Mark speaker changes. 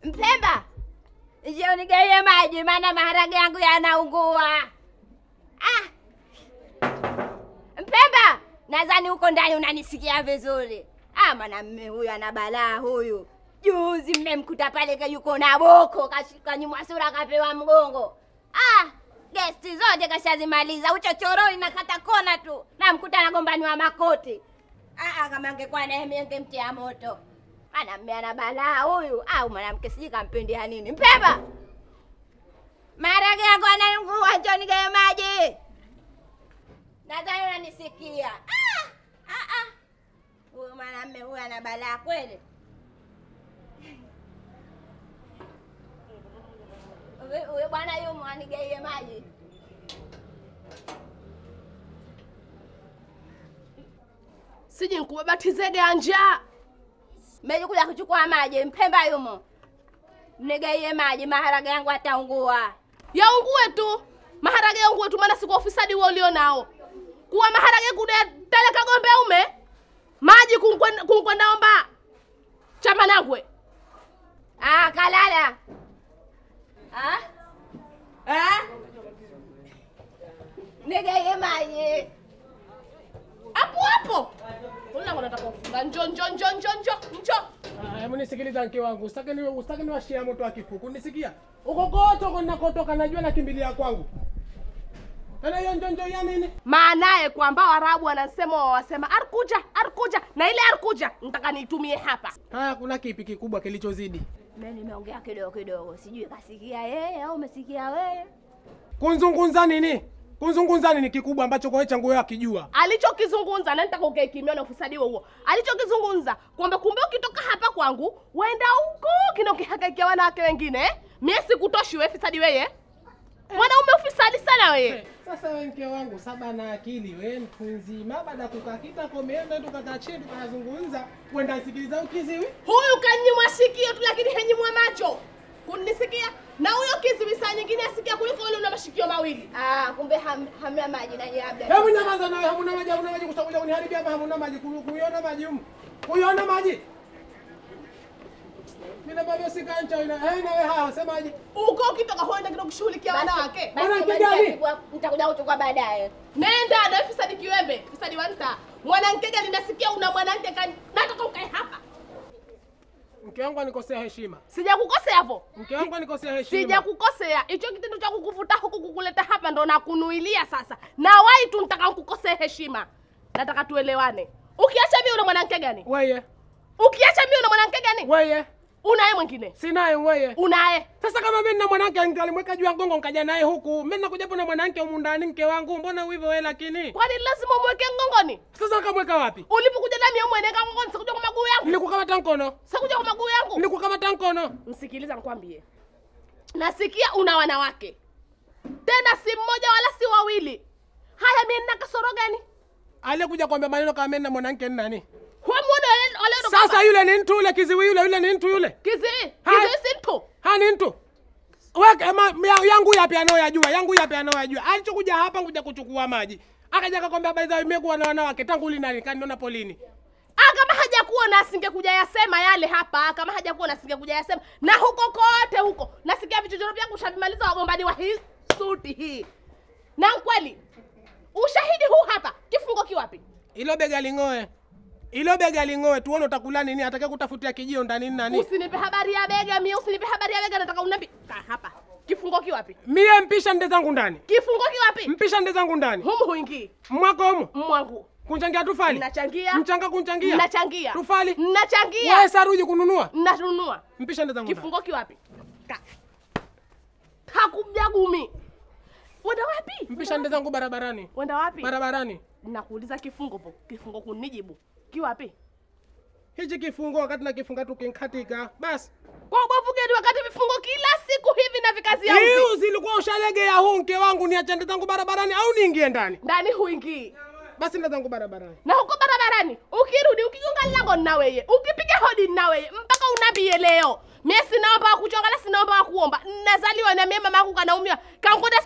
Speaker 1: Mpemba! Njoo nigaie maji maana maharage yangu yanaungua. Mpemba! Nadhani huko ndani unanisikia vizuri. Mwanamume huyu ana balaa huyu. Juzi mmemkuta pale yuko na boko, kashika nyuma sura kapewa mgongo. Gesti zote kashazimaliza, uchochoroni na kata kona tu. Na mkuta anagombaniwa makoti. Kama angekuwa naye mimi ningemtia moto. Mwanamume ana balaa huyu. Mwanamke siji kampendea nini. Mpemba! Maharage yangu yanaungua, njoo nigaie maji. Nadhani unanisikia. Huyu mwanamume huyu ana balaa kweli. Wewe bwana yumo anigaie maji.
Speaker 2: Sije nikubabatize ganja.
Speaker 1: Mmekuja kuchukua maji, Mpemba yumo. Mnigaie maji, maharage yangu ataungua.
Speaker 2: Yaungue tu. Maharage yaungue tu maana siku ofisadi wewe ulionao. Kuwa maharage kudeleka gombe ume. Maji kunkwenda omba. Chama nangwe.
Speaker 1: Kalala. Nigaie maji.
Speaker 2: Hapo. Mbona unataka kufunga? Njoo.
Speaker 3: Hebu nisikiliza mke wangu. Usitaki niwashia moto wa kifuku. Unisikia? Uko koto nakotoka najua nakimbilia kwangu. Ana hiyo njoo ya nini?
Speaker 2: Maanaye kwamba Waarabu wasema arkuja na ile arkuja nitaka niitumie hapa.
Speaker 3: Kuna kipi kikubwa kilichozidi?
Speaker 1: Mimi nimeongea kidogo. Sijui kasikia yeye au umesikia wewe.
Speaker 3: Kunzungumza nini kikubwa ambacho kwa changu wewe akijua?
Speaker 2: Alichokizungumza na nitaka ukae kimya na ufisadi huo. Alichokizungumza kwamba kumbe ukitoka hapa kwangu, uenda huko kina ukihakaikia wanawake wengine. Mimi sikutoshi wewe fisadi wewe. Mwanaume ufisadi sana wewe.
Speaker 3: Sasa wewe mke wangu saba na akili wewe mtu nzima baada kukakita komeenda tukakaa chini tukazungumza uenda sikiliza ukiziwi.
Speaker 2: Huyu kanyimwa sikio tu lakini hanyimwa macho. Kunisikia? Na huyo kiziwi saa nyingine asikia kuliko yule una mashikio mawili.
Speaker 1: Kumbe hamna maji na labda.
Speaker 3: Hebu nyamaza nawe, hamna maji kutakuja kuniharibia hapa, hamna maji kuiona maji huko. Kuiona maji. Mimi bado sikancha wewe. Na wewe semaje?
Speaker 2: Uko ukitoka huenda kidogo kushughulikia wanawake.
Speaker 1: Nitakuja kuchukua baadaye.
Speaker 2: Nenda na fisadi kiwembe, fisadi wanta. Mwanamke gani nasikia una mwanamke nataka ukae hapa.
Speaker 3: Mke wangu anikosea heshima.
Speaker 2: Sijakukosea hapo.
Speaker 3: Mke wangu anikosea heshima.
Speaker 2: Sijakukosea. Hicho kitendo cha kukuvuta huku kukuleta hapa ndo nakunuilia sasa. Na wai tu nitaka kukukosea heshima. Nataka tuelewane. Ukiacha mimi una mwanamke gani?
Speaker 3: Wewe.
Speaker 2: Ukiacha mimi una mwanamke gani?
Speaker 3: Wewe.
Speaker 2: Unaye mwingine?
Speaker 3: Sinaye wewe.
Speaker 2: Unaye.
Speaker 3: Sasa kama mimi na mwanamke angalimweka juu ya gongo nikaja naye huku, mimi nakuja hapo na mwanamke humu ndani mke wangu. Mbona hivyo wewe lakini?
Speaker 2: Kwani lazima umweke ngongoni?
Speaker 3: Sasa kamweka wapi?
Speaker 2: Ulipokuja nami umweka ngongoni, sikuja kwa maguu yangu.
Speaker 3: Nilikukamata mkono.
Speaker 2: Sikuja kwa maguu yangu.
Speaker 3: Nilikukamata mkono.
Speaker 2: Msikiliza nikwambie. Nasikia una wanawake. Tena si mmoja wala si wawili. Haya mimi nina kasoro gani?
Speaker 3: Alikuja kwambia maneno kama mimi na mwanamke ni nani?
Speaker 2: Ole
Speaker 3: sasa yule ni mtu yule kiziwi yule ni mtu yule.
Speaker 2: Kiziwi si mtu.
Speaker 3: Ni mtu. Wewe yangu yapi anayojua. Alichokuja hapa kuja kuchukua maji. Akaja akakwambia by the way nimekuwa na wanawake tangu lini nani kaniona polini.
Speaker 2: Kama hajakuona asingekuja yasema yale hapa. Kama hajakuona asingekuja yasema. Na huko kote huko. Nasikia vichochoro vyangu ushavimaliza wagombani wa hii suti hii. Na kweli ushahidi huu hapa. Kifungo kiwapi?
Speaker 3: Ilo bega lingoe tuone utakula nini atakaye kutafutia kijio ndani nani.
Speaker 2: Usinipe habari ya bega nataka uniambie. Hapa. Kifungo kiwapi?
Speaker 3: Mie mpisha nde zangu ndani.
Speaker 2: Kifungo kiwapi?
Speaker 3: Mpisha nde zangu ndani.
Speaker 2: Humu huingii.
Speaker 3: Mwako humu.
Speaker 2: Mwangu.
Speaker 3: Kunchangia tufali.
Speaker 2: Nachangia.
Speaker 3: Mchanga kunchangia.
Speaker 2: Nachangia.
Speaker 3: Tufali.
Speaker 2: Nachangia.
Speaker 3: Wewe saruji kununua.
Speaker 2: Nanunua.
Speaker 3: Mpisha nde zangu ndani.
Speaker 2: Kifungo kiwapi? Hakubjagumi. Wenda wapi?
Speaker 3: Mpisha nde zangu barabarani.
Speaker 2: Wenda wapi?
Speaker 3: Barabarani.
Speaker 2: Nakuuliza kifungo po. Kifungo kunijibu. Kiwapi?
Speaker 3: Hichi kifungo wakati na kifunga tu kinkatika. Bas.
Speaker 2: Kwa ubovu gani wakati vifungo kila siku hivi na vikazi yangu?
Speaker 3: Hiyo zilikuwa ushalege ya huu mke wangu niache nde zangu barabarani au niingie ndani?
Speaker 2: Ndani huingii.
Speaker 3: Basi nenda zangu barabarani.
Speaker 2: Na huko barabarani, ukirudi ukigonga lango na wewe, ukipiga hodi na wewe, mpaka unabie leo. Mimi sinaomba kuchongala, sinaomba kuomba. Nazaliwa na mimi mama yangu kanaumia. Kangoda